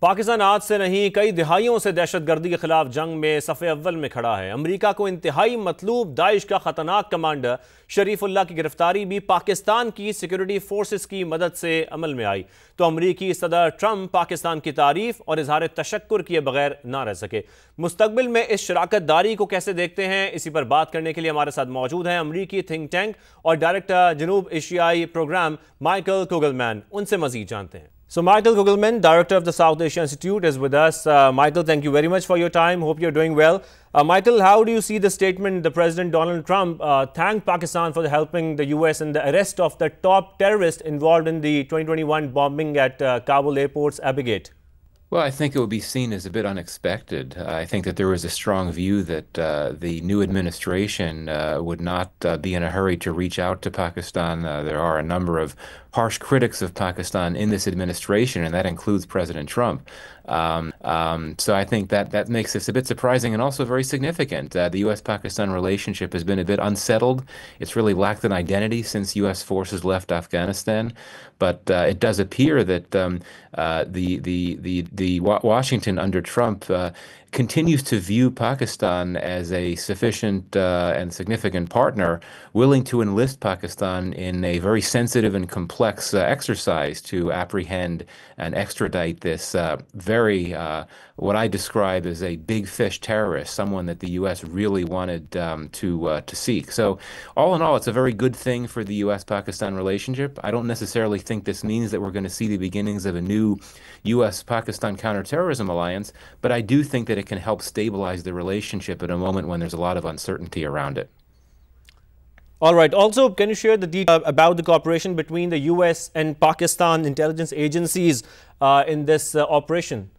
पाकिस्तान आज से नहीं कई दिहाइयों से दहशतगर्दी के खिलाफ जंग में सफ़े अव्वल में खड़ा है। अमरीका को इंतहाई मतलूब दाइश का खतरनाक कमांडर शरीफुल्लाह की गिरफ्तारी भी पाकिस्तान की सिक्योरिटी फोर्सेस की मदद से अमल में आई तो अमरीकी सदर ट्रंप पाकिस्तान की तारीफ और इजहार तशक्कुर किए बगैर ना रह सके। मुस्तकबिल में इस शराकत दारी को कैसे देखते हैं, इसी पर बात करने के लिए हमारे साथ मौजूद हैं अमरीकी थिंक टैंक और डायरेक्टर जनूब एशियाई प्रोग्राम माइकल कुगलमैन। उनसे मजीद जानते हैं। So Michael Kugelman, director of the South Asia Institute, is with us. Michael, thank you very much for your time. Hope you're doing well. Michael, how do you see the statement the President Donald Trump thanked Pakistan for helping the US in the arrest of the top terrorist involved in the 2021 bombing at Kabul airport's Abigate? Well, I think it would be seen as a bit unexpected. I think that there was a strong view that the new administration would not be in a hurry to reach out to Pakistan. There are a number of harsh critics of Pakistan in this administration, and that includes President Trump. So I think that makes this a bit surprising and also very significant. The U.S.-Pakistan relationship has been a bit unsettled. It's really lacked an identity since U.S. forces left Afghanistan. But it does appear that the Washington under Trump continues to view Pakistan as a sufficient and significant partner, willing to enlist Pakistan in a very sensitive and complex exercise to apprehend and extradite this what I describe as a big fish terrorist, someone that the U.S. really wanted to seek. So all in all, it's a very good thing for the U.S.-Pakistan relationship. I don't necessarily think this means that we're going to see the beginnings of a new U.S.-Pakistan counterterrorism alliance, but I do think that it can help stabilize the relationship at a moment when there's a lot of uncertainty around it. All right. Also, can you share the details about the cooperation between the U.S. and Pakistan intelligence agencies in this operation?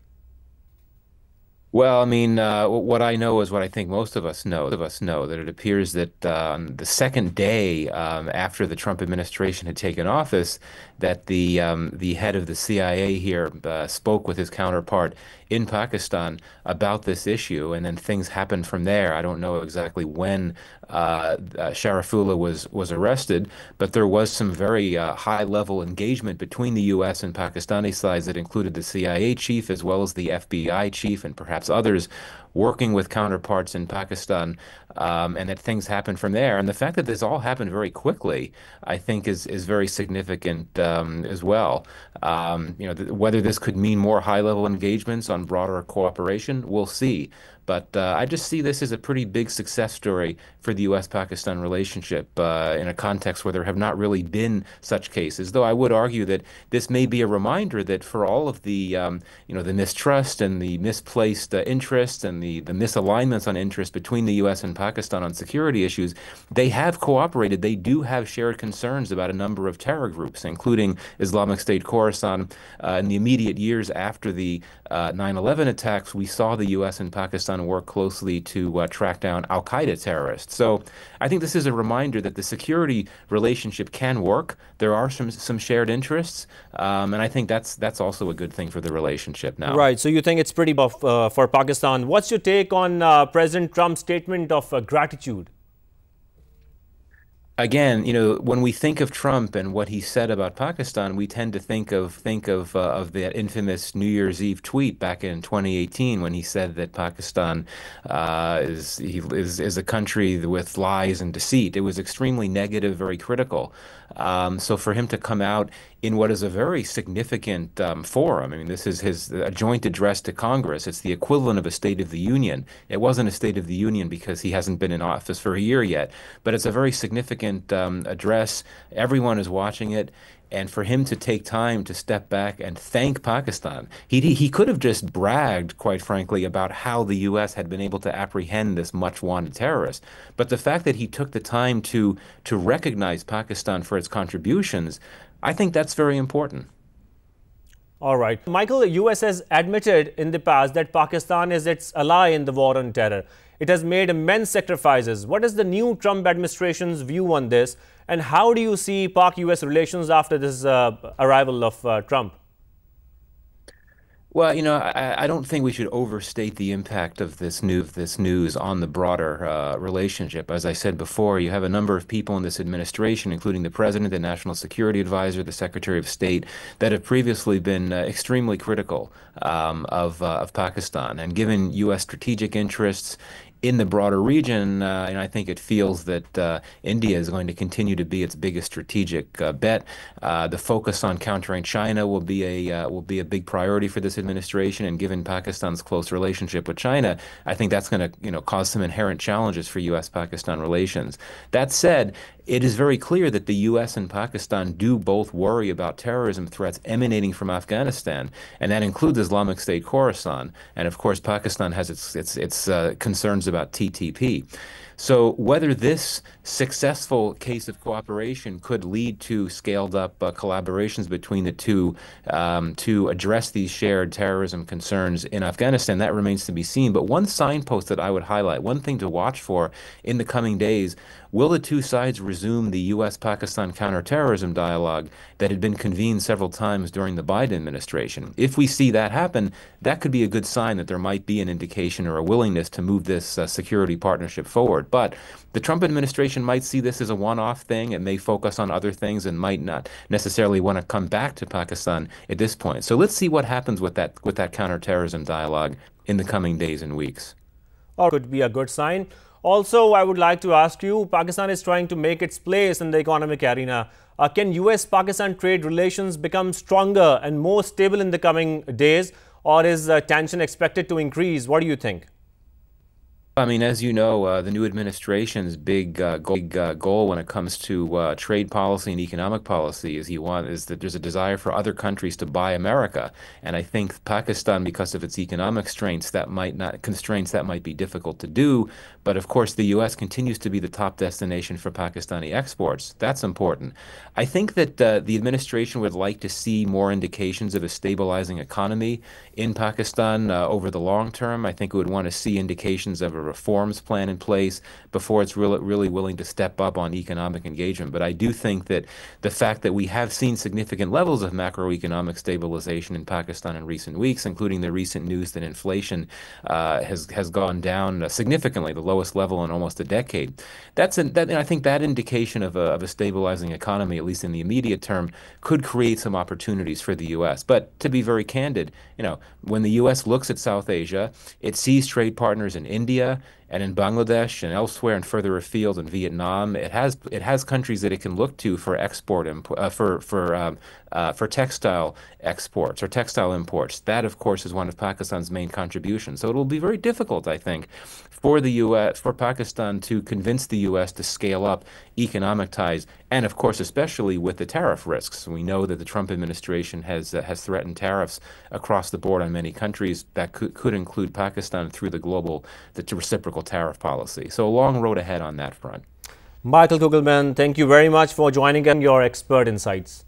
Well, I mean, what I know is what I think most of us know. That it appears that the second day after the Trump administration had taken office, that the head of the CIA here spoke with his counterpart in Pakistan about this issue, and then things happened from there. I don't know exactly when Sharifullah was arrested, but there was some very high-level engagement between the U.S. and Pakistani sides that included the CIA chief as well as the FBI chief and perhaps others working with counterparts in Pakistan, and that things happened from there. And the fact that this all happened very quickly, I think, is very significant as well. Whether this could mean more high-level engagements on broader cooperation, we'll see. But I just see this as a pretty big success story for the U.S.-Pakistan relationship in a context where there have not really been such cases. Though I would argue that this may be a reminder that for all of the the mistrust and the misplaced interest and the misalignments on interest between the U.S. and Pakistan on security issues, they have cooperated. They do have shared concerns about a number of terror groups, including Islamic State Khorasan. In the immediate years after the 9/11 attacks, we saw the U.S. and Pakistan work closely to track down al-Qaeda terrorists. So I think this is a reminder that the security relationship can work. There are some shared interests, and I think that's also a good thing for the relationship now. Right. So you think it's pretty buff for Pakistan. What's your take on President Trump's statement of gratitude? Again, when we think of Trump and what he said about Pakistan, we tend to think of that infamous New Year's Eve tweet back in 2018 when he said that Pakistan is a country with lies and deceit. It was extremely negative, very critical. So for him to come out in what is a very significant forum, I mean, this is his joint address to Congress. It's the equivalent of a State of the Union. It wasn't a State of the Union because he hasn't been in office for a year yet, but it's a very significant address. Everyone is watching it. And for him to take time to step back and thank Pakistan, he could have just bragged, quite frankly, about how the U.S. had been able to apprehend this much-wanted terrorist. But the fact that he took the time to recognize Pakistan for its contributions, I think that's very important. All right. Michael, the U.S. has admitted in the past that Pakistan is its ally in the war on terror. It has made immense sacrifices. What is the new Trump administration's view on this? And how do you see Pak-U.S. relations after this arrival of Trump? Well, I don't think we should overstate the impact of this news on the broader relationship. As I said before, you have a number of people in this administration, including the president, the national security advisor, the secretary of state, that have previously been extremely critical of Pakistan. And given U.S. strategic interests in the broader region, and I think it feels that India is going to continue to be its biggest strategic bet. The focus on countering China will be a big priority for this administration, and given Pakistan's close relationship with China, I think that's going to cause some inherent challenges for U.S.-Pakistan relations. That said, it is very clear that the U.S. and Pakistan do both worry about terrorism threats emanating from Afghanistan, and that includes Islamic State Khorasan. And of course, Pakistan has its concerns about TTP. So whether this successful case of cooperation could lead to scaled up collaborations between the two to address these shared terrorism concerns in Afghanistan, that remains to be seen. But one signpost that I would highlight, one thing to watch for in the coming days, will the two sides resume the U.S.-Pakistan counterterrorism dialogue that had been convened several times during the Biden administration? If we see that happen, that could be a good sign that there might be an indication or a willingness to move this security partnership forward. But the Trump administration might see this as a one-off thing. It may focus on other things and might not necessarily want to come back to Pakistan at this point. So let's see what happens with that counterterrorism dialogue in the coming days and weeks. Or could be a good sign. Also, I would like to ask you, Pakistan is trying to make its place in the economic arena. Can US-Pakistan trade relations become stronger and more stable in the coming days, or is tension expected to increase? What do you think? I mean, as you know, the new administration's big goal when it comes to trade policy and economic policy is that there's a desire for other countries to buy America. And I think Pakistan, because of its economic constraints, that might be difficult to do. But of course, the U.S. continues to be the top destination for Pakistani exports. That's important. I think that the administration would like to see more indications of a stabilizing economy in Pakistan over the long term. I think it would want to see indications of a reforms plan in place before it's really willing to step up on economic engagement. But I do think that the fact that we have seen significant levels of macroeconomic stabilization in Pakistan in recent weeks, including the recent news that inflation has gone down significantly, the lowest level in almost a decade. I think that indication of a stabilizing economy, at least in the immediate term, could create some opportunities for the U.S. But to be very candid, when the U.S. looks at South Asia, it sees trade partners in India and in Bangladesh and elsewhere and further afield in Vietnam. It has countries that it can look to for export for textile exports or textile imports. That, of course, is one of Pakistan's main contributions. So it will be very difficult, I think, for Pakistan to convince the U.S. to scale up economic ties, and of course, especially with the tariff risks. We know that the Trump administration has threatened tariffs across the board on many countries that could include Pakistan through the reciprocal tariff policy. So a long road ahead on that front. Michael Kugelman, thank you very much for joining us, your expert insights.